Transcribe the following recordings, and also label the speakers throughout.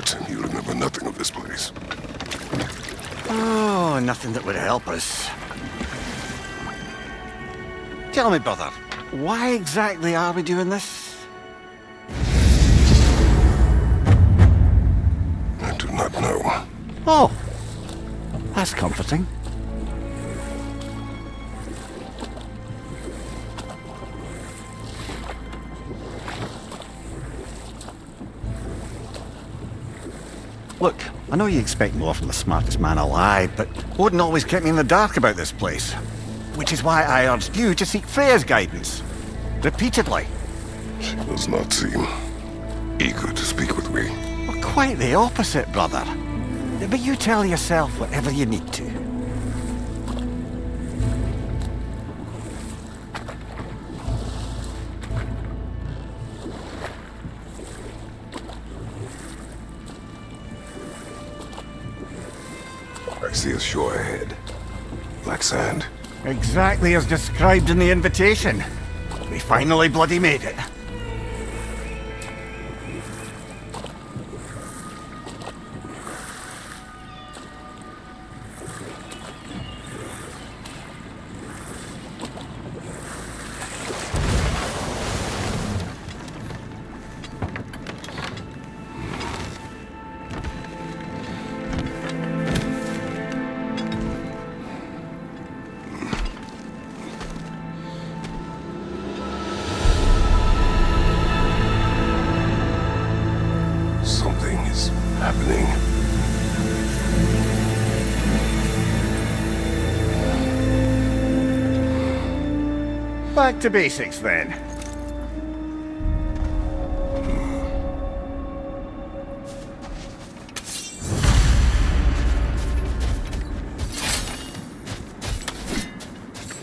Speaker 1: certain you remember nothing of this place.
Speaker 2: Oh, nothing that would help us. Tell me, brother, why exactly are we doing this?
Speaker 1: I do not know.
Speaker 2: Oh, that's comforting. Look, I know you expect more from the smartest man alive, but Odin always kept me in the dark about this place. Which is why I urged you to seek Freya's guidance. Repeatedly.
Speaker 1: She does not seem eager to speak with me.
Speaker 2: Well, quite the opposite, brother. But you tell yourself whatever you need to.
Speaker 1: I see a shore ahead. Black sand.
Speaker 2: Exactly as described in the invitation. We finally bloody made it.
Speaker 1: Something is happening.
Speaker 2: Back to basics then.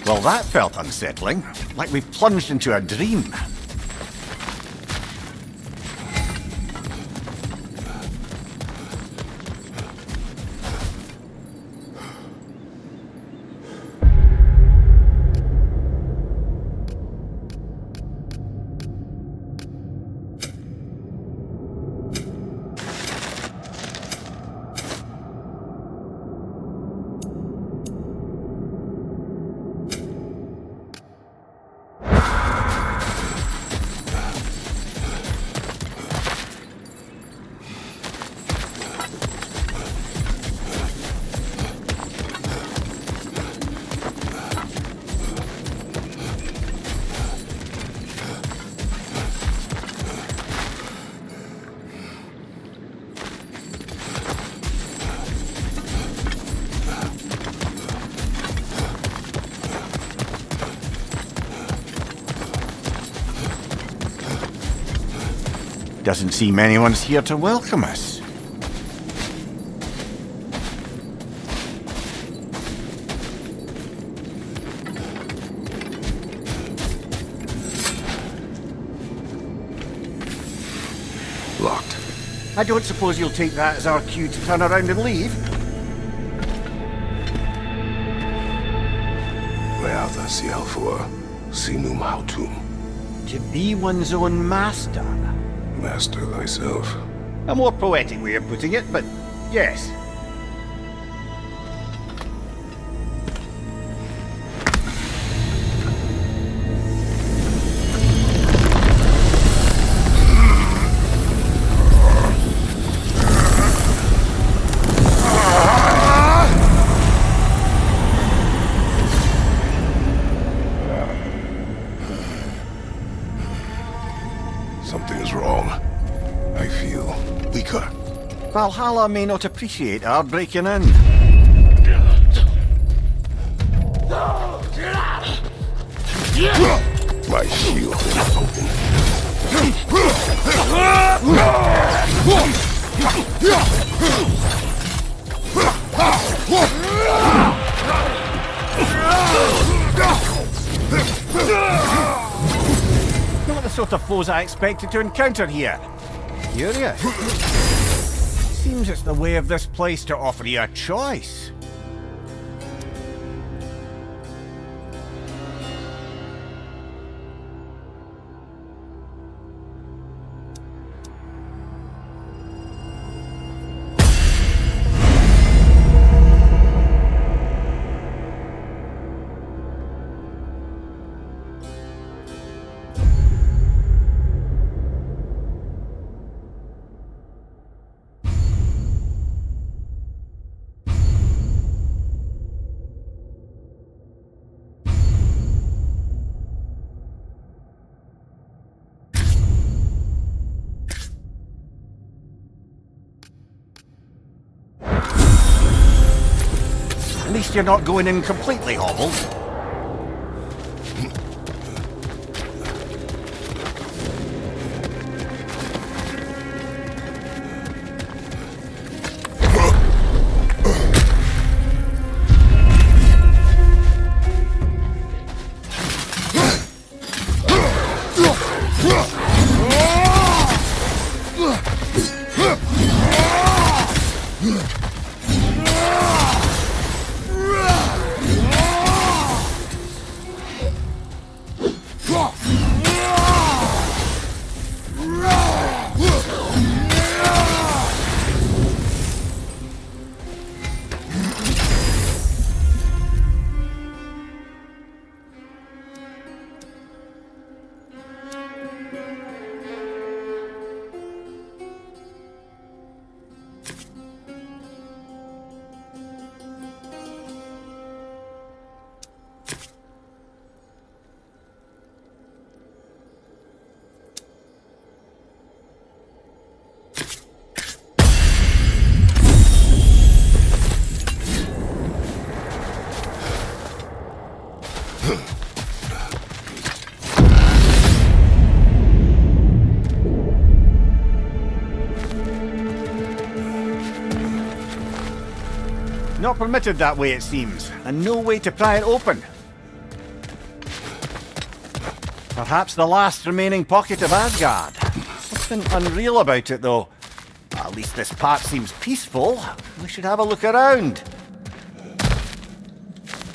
Speaker 2: Well, that felt unsettling. Like we've plunged into a dream. Doesn't seem anyone's here to welcome us.
Speaker 1: Locked.
Speaker 2: I don't suppose you'll take that as our cue to turn around and leave?
Speaker 1: Lealtha Sialfor, Sinum Hautum.
Speaker 2: To be one's own master.
Speaker 1: Master thyself.
Speaker 2: A more poetic way of putting it, but yes.
Speaker 1: Something is wrong. I feel weaker.
Speaker 2: Valhalla may not appreciate our breaking in.
Speaker 1: My shield is open.
Speaker 2: Not the sort of foes I expected to encounter here. Curious. Seems it's the way of this place to offer you a choice. least you're not going in completely hobbled. Not permitted that way, it seems, and no way to pry it open. Perhaps the last remaining pocket of Asgard. Something unreal about it, though. At least this part seems peaceful. We should have a look around.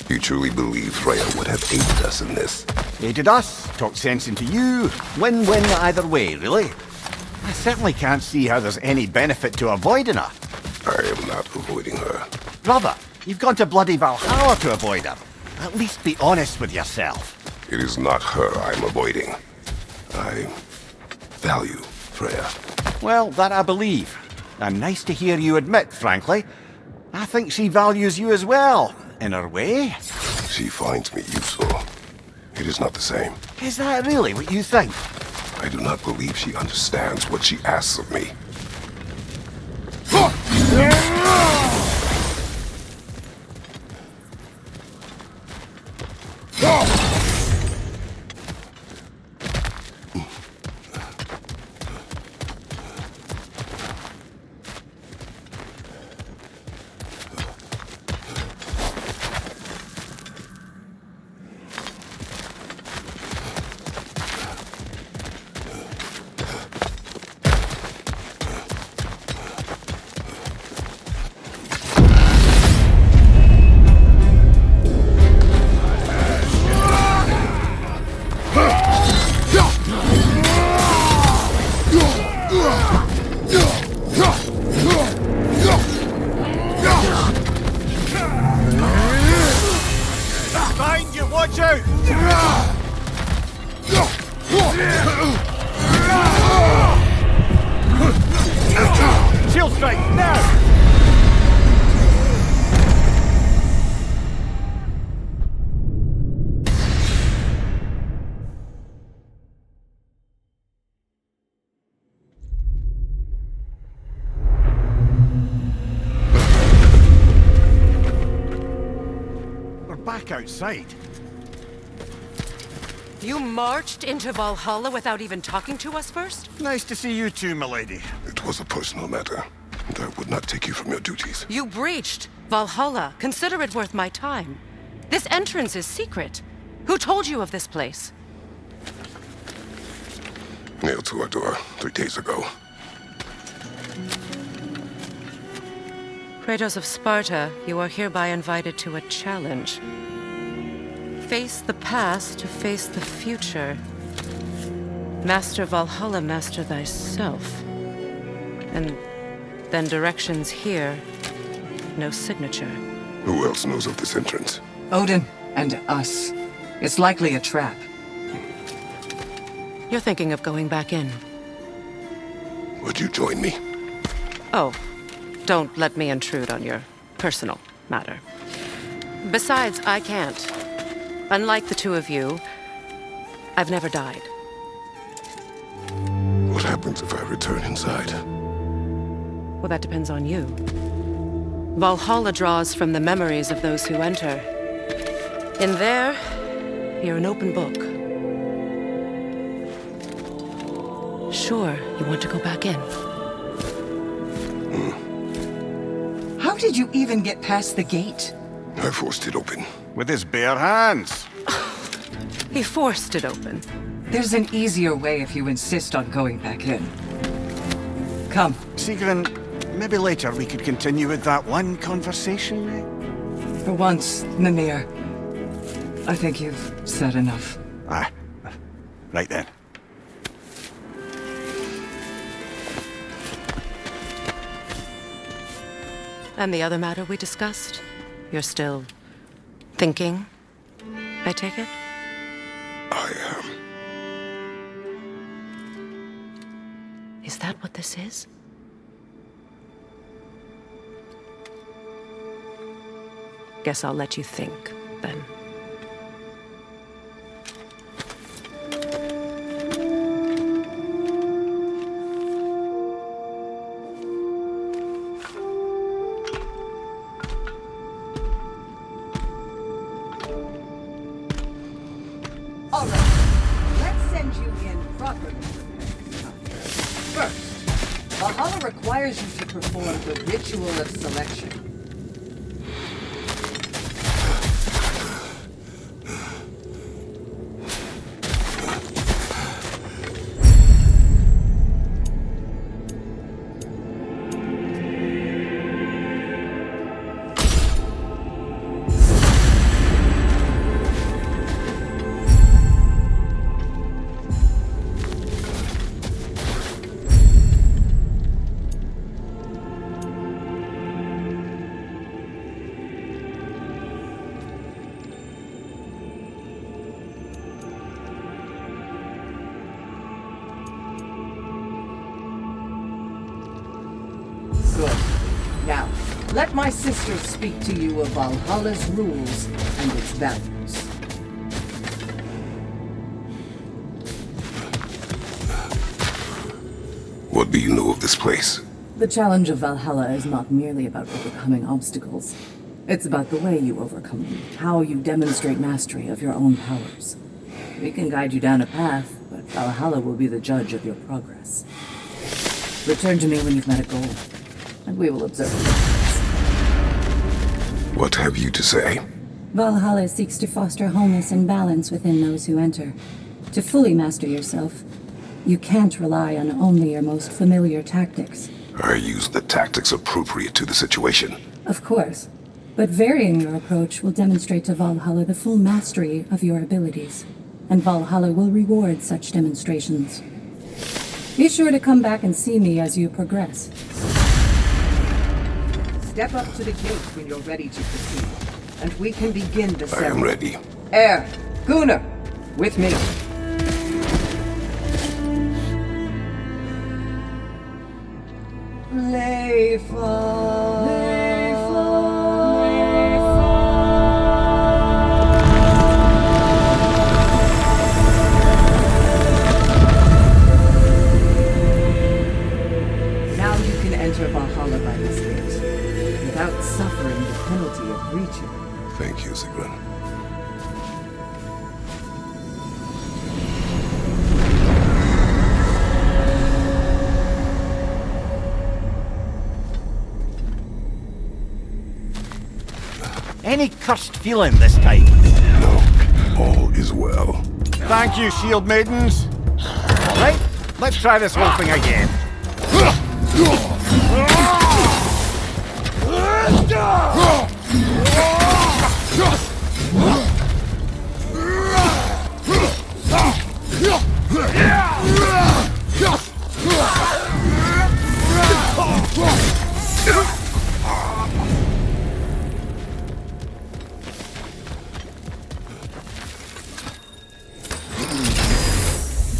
Speaker 1: You truly believe Freya would have aided us in this?
Speaker 2: Aided us, talked sense into you. Win-win either way, really. I certainly can't see how there's any benefit to avoiding her.
Speaker 1: I am not avoiding her.
Speaker 2: Brother, you've gone to bloody Valhalla to avoid her. At least be honest with yourself.
Speaker 1: It is not her I'm avoiding. I value Freya.
Speaker 2: Well, that I believe. And nice to hear you admit, frankly. I think she values you as well, in her way.
Speaker 1: She finds me useful. It is not the same.
Speaker 2: Is that really what you think?
Speaker 1: I do not believe she understands what she asks of me.
Speaker 2: Behind you, watch out! Shield strike, now! We're back outside.
Speaker 3: You marched into Valhalla without even talking to us first?
Speaker 2: Nice to see you too, milady.
Speaker 1: It was a personal matter, and I would not take you from your duties.
Speaker 3: You breached Valhalla. Consider it worth my time. This entrance is secret. Who told you of this place?
Speaker 1: Nailed to our door 3 days ago.
Speaker 3: Kratos of Sparta, you are hereby invited to a challenge. Face the past to face the future. Master Valhalla, master thyself. And then directions here, no signature.
Speaker 1: Who else knows of this entrance?
Speaker 4: Odin and us. It's likely a trap.
Speaker 3: You're thinking of going back in.
Speaker 1: Would you join me?
Speaker 3: Oh, don't let me intrude on your personal matter. Besides, I can't. Unlike the two of you, I've never died.
Speaker 1: What happens if I return inside?
Speaker 3: Well, that depends on you. Valhalla draws from the memories of those who enter. In there, you're an open book. Sure, you want to go back in?
Speaker 4: How did you even get past the gate?
Speaker 1: I forced it open.
Speaker 2: With his bare hands.
Speaker 3: He forced it open.
Speaker 4: There's an easier way if you insist on going back in. Come.
Speaker 2: Sigrun, maybe later we could continue with that one conversation, mate?
Speaker 4: For once, Mimir, I think you've said enough.
Speaker 2: Aye. Right then.
Speaker 3: And the other matter we discussed? You're still thinking, I take it?
Speaker 1: I am.
Speaker 3: Is that what this is? Guess I'll let you think, then.
Speaker 4: All right, let's send you in properly. First, Valhalla requires you to perform the ritual of selection. Good. Now, let my sister speak to you of Valhalla's rules and its values.
Speaker 1: What do you know of this place?
Speaker 5: The challenge of Valhalla is not merely about overcoming obstacles. It's about the way you overcome them, how you demonstrate mastery of your own powers. We can guide you down a path, but Valhalla will be the judge of your progress. Return to me when you've met a goal, and we will observe the progress.
Speaker 1: What have you to say?
Speaker 5: Valhalla seeks to foster wholeness and balance within those who enter. To fully master yourself, you can't rely on only your most familiar tactics.
Speaker 1: I use the tactics appropriate to the situation.
Speaker 5: Of course, but varying your approach will demonstrate to Valhalla the full mastery of your abilities, and Valhalla will reward such demonstrations. Be sure to come back and see me as you progress.
Speaker 4: Step up to the gate when you're ready to proceed, and we can begin the
Speaker 1: I
Speaker 4: ceremony.
Speaker 1: am ready.
Speaker 4: Air, Gunnar, with me. Now you can enter Valhalla by this gate, without suffering the penalty of breaching.
Speaker 1: Thank you, Sigrun.
Speaker 2: Any cursed feeling this time?
Speaker 1: No, all is well.
Speaker 2: Thank you, shield maidens. Right, let's try this whole thing again.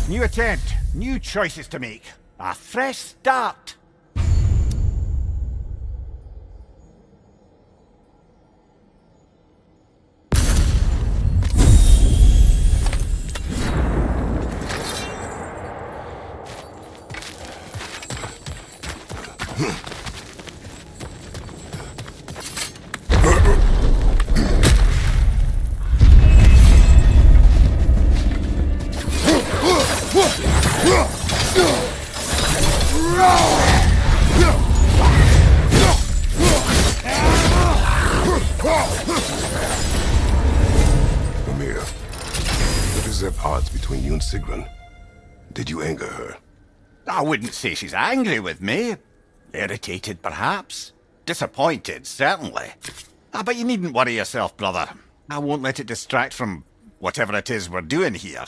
Speaker 2: New attempt, new choices to make. A fresh start.
Speaker 1: Mimir, what is at odds between you and Sigrun? Did you anger her?
Speaker 2: I wouldn't say she's angry with me. Irritated, perhaps. Disappointed, certainly. But you needn't worry yourself, brother. I won't let it distract from whatever it is we're doing here.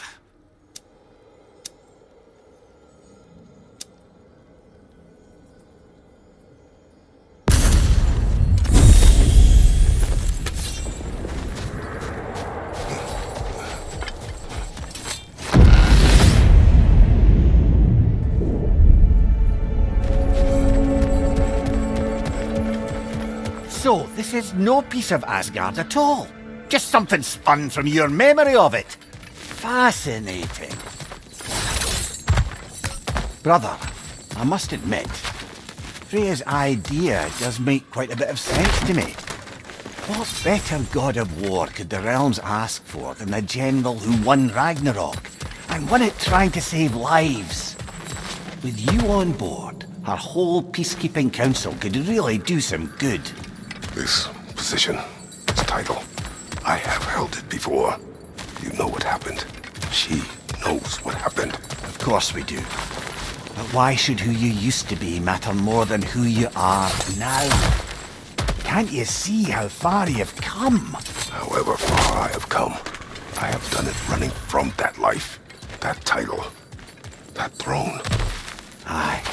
Speaker 2: So, this is no piece of Asgard at all. Just something spun from your memory of it. Fascinating. Brother, I must admit, Freya's idea does make quite a bit of sense to me. What better god of war could the realms ask for than the general who won Ragnarok, and won it trying to save lives? With you on board, our whole peacekeeping council could really do some good.
Speaker 1: This position, this title, I have held it before. You know what happened. She knows what happened.
Speaker 2: Of course we do. But why should who you used to be matter more than who you are now? Can't you see how far you've come?
Speaker 1: However far I have come, I have done it running from that life, that title, that throne.
Speaker 2: Aye.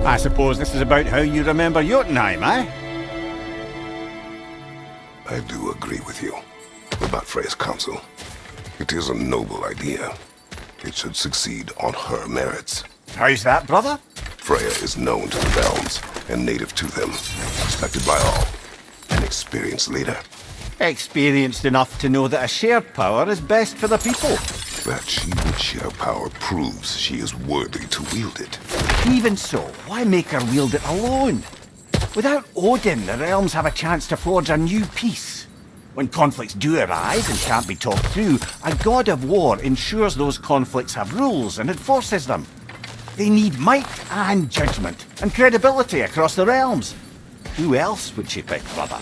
Speaker 2: I suppose this is about how you remember Jotunheim, eh?
Speaker 1: I do agree with you about Freya's council. It is a noble idea. It should succeed on her merits.
Speaker 2: How's that, brother?
Speaker 1: Freya is known to the realms and native to them, respected by all, an experienced leader.
Speaker 2: Experienced enough to know that a shared power is best for the people.
Speaker 1: That she would share power proves she is worthy to wield it.
Speaker 2: Even so, why make her wield it alone? Without Odin, the realms have a chance to forge a new peace. When conflicts do arise and can't be talked through, a god of war ensures those conflicts have rules and enforces them. They need might and judgment and credibility across the realms. Who else would she pick, brother?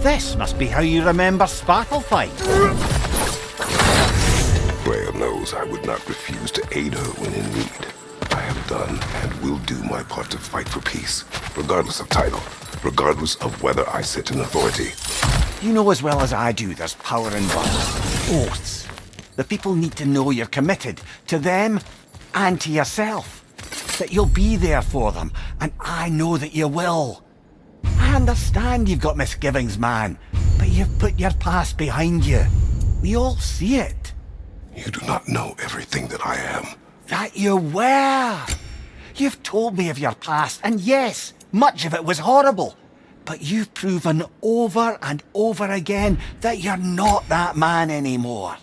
Speaker 2: This must be how you remember Sparklefight.
Speaker 1: Freya knows I would not refuse to aid her when in need. I have done and will do my part to fight for peace, regardless of title, regardless of whether I sit in authority.
Speaker 2: You know as well as I do there's power involved. Oaths. The people need to know you're committed to them and to yourself. That you'll be there for them, and I know that you will. I understand you've got misgivings, man, but you've put your past behind you. We all see it.
Speaker 1: You do not know everything that I am.
Speaker 2: That you were. You've told me of your past, and yes, much of it was horrible. But you've proven over and over again that you're not that man anymore.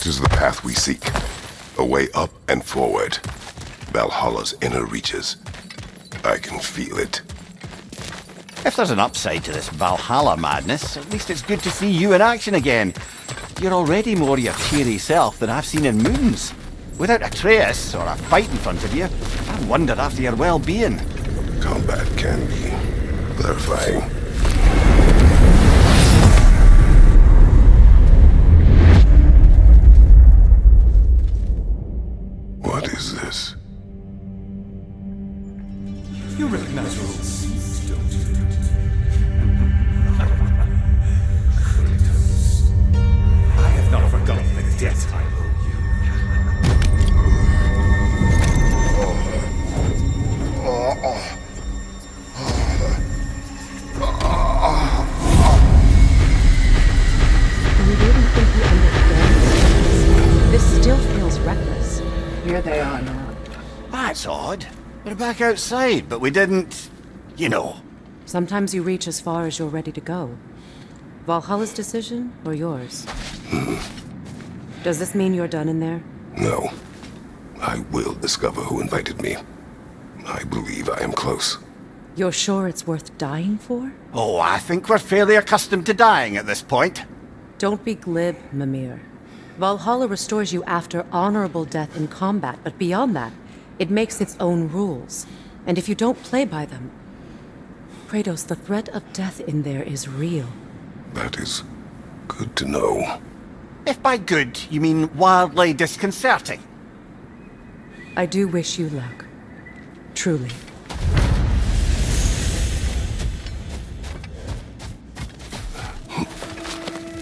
Speaker 1: That is the path we seek. A way up and forward. Valhalla's inner reaches. I can feel it.
Speaker 2: If there's an upside to this Valhalla madness, at least it's good to see you in action again. You're already more your cheery self than I've seen in moons. Without Atreus, or a fight in front of you, I wonder after your well-being.
Speaker 1: Combat can be clarifying. What is this?
Speaker 6: You recognize rules, don't you? I have not forgotten the debt I owe
Speaker 3: You really think you understand? This still feels reckless.
Speaker 4: Here they are now.
Speaker 2: That's odd. We're back outside, but we didn't... you know.
Speaker 3: Sometimes you reach as far as you're ready to go. Valhalla's decision, or yours? Does this mean you're done in there?
Speaker 1: No. I will discover who invited me. I believe I am close.
Speaker 3: You're sure it's worth dying for?
Speaker 2: Oh, I think we're fairly accustomed to dying at this point.
Speaker 3: Don't be glib, Mimir. Valhalla restores you after honorable death in combat, but beyond that, it makes its own rules. And if you don't play by them... Kratos, the threat of death in there is real.
Speaker 1: That is good to know.
Speaker 2: If by good, you mean wildly disconcerting.
Speaker 3: I do wish you luck. Truly.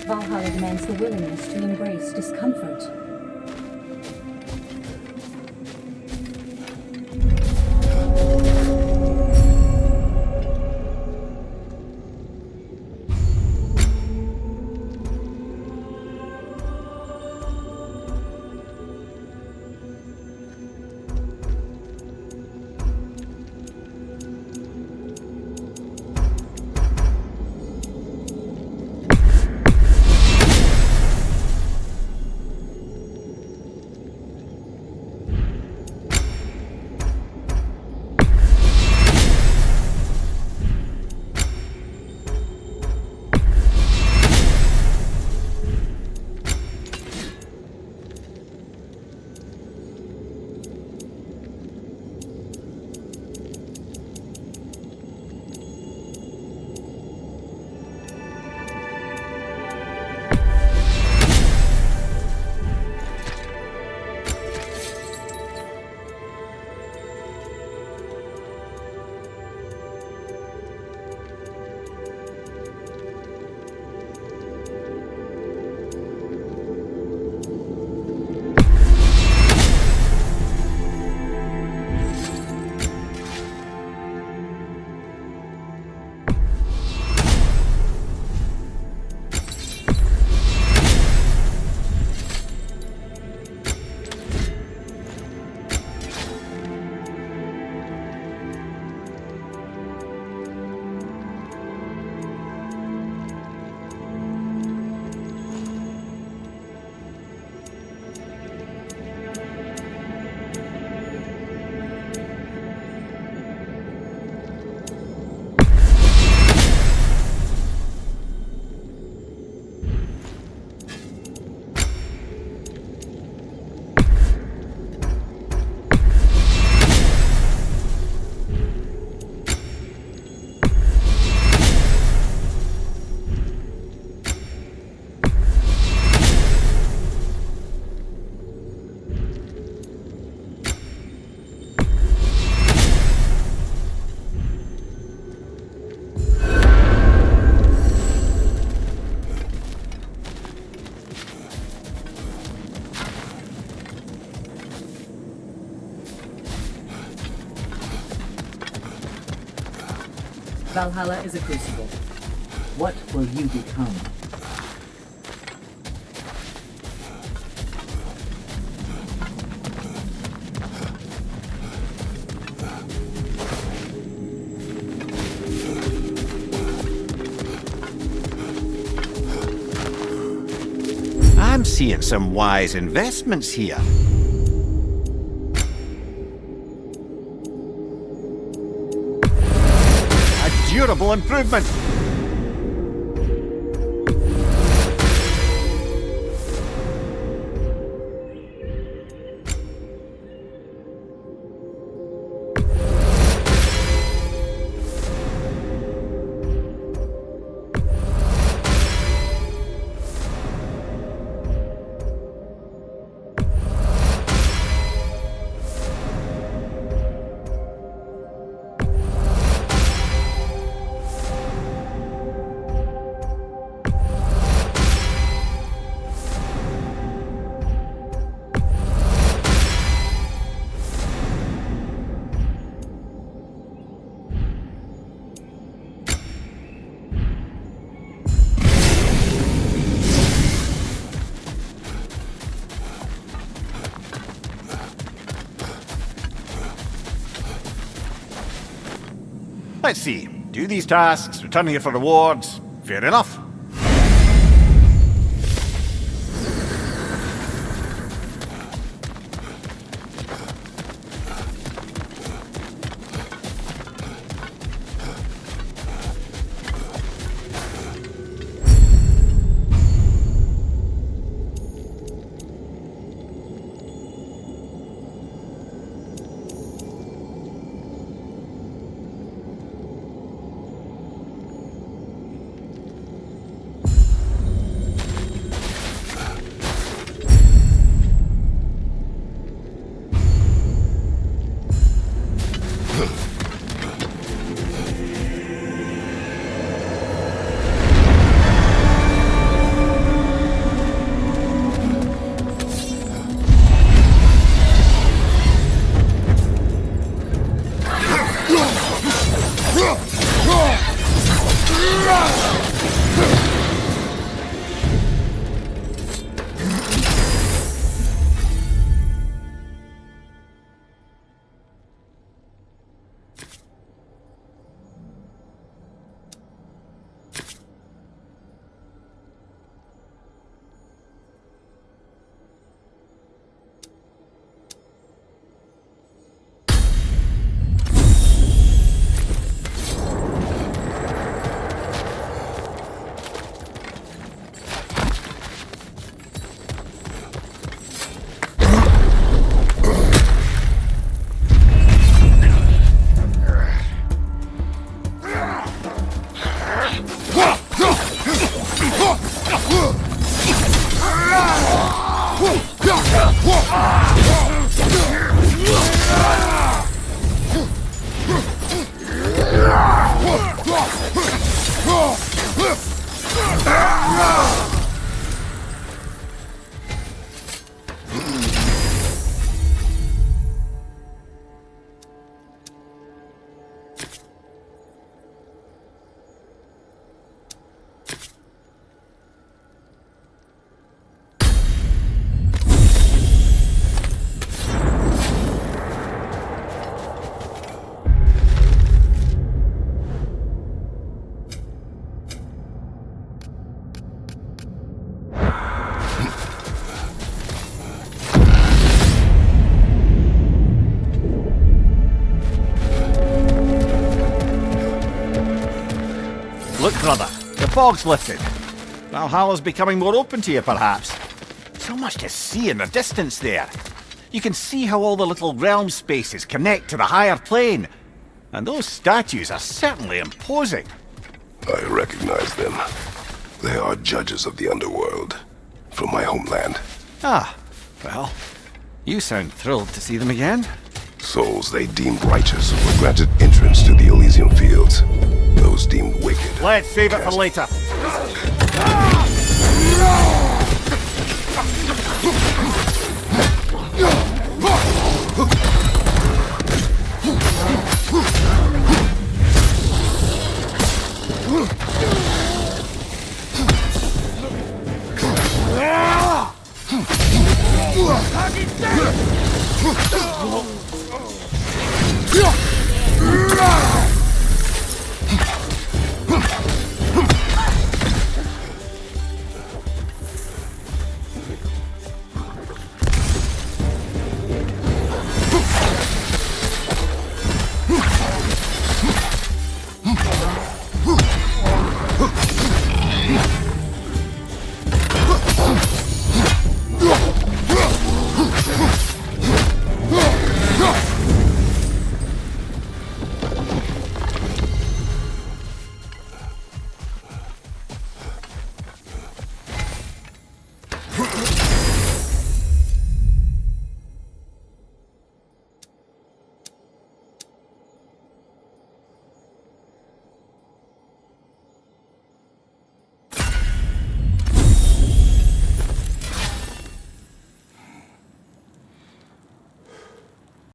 Speaker 7: Valhalla demands the willingness to embrace discomfort.
Speaker 4: Valhalla is a crucible. What will you become?
Speaker 2: I'm seeing some wise investments here. A durable improvement. Let's see. Do these tasks, return here for rewards. Fair enough. Look, brother, the fog's lifted. Valhalla's becoming more open to you, perhaps. So much to see in the distance there. You can see how all the little realm spaces connect to the higher plane. And those statues are certainly imposing.
Speaker 1: I recognize them. They are judges of the underworld, from my homeland.
Speaker 2: Ah, well, you sound thrilled to see them again.
Speaker 1: Souls they deemed righteous were granted entrance to the Elysium Fields. Those deemed wicked.
Speaker 2: Let's save it for later.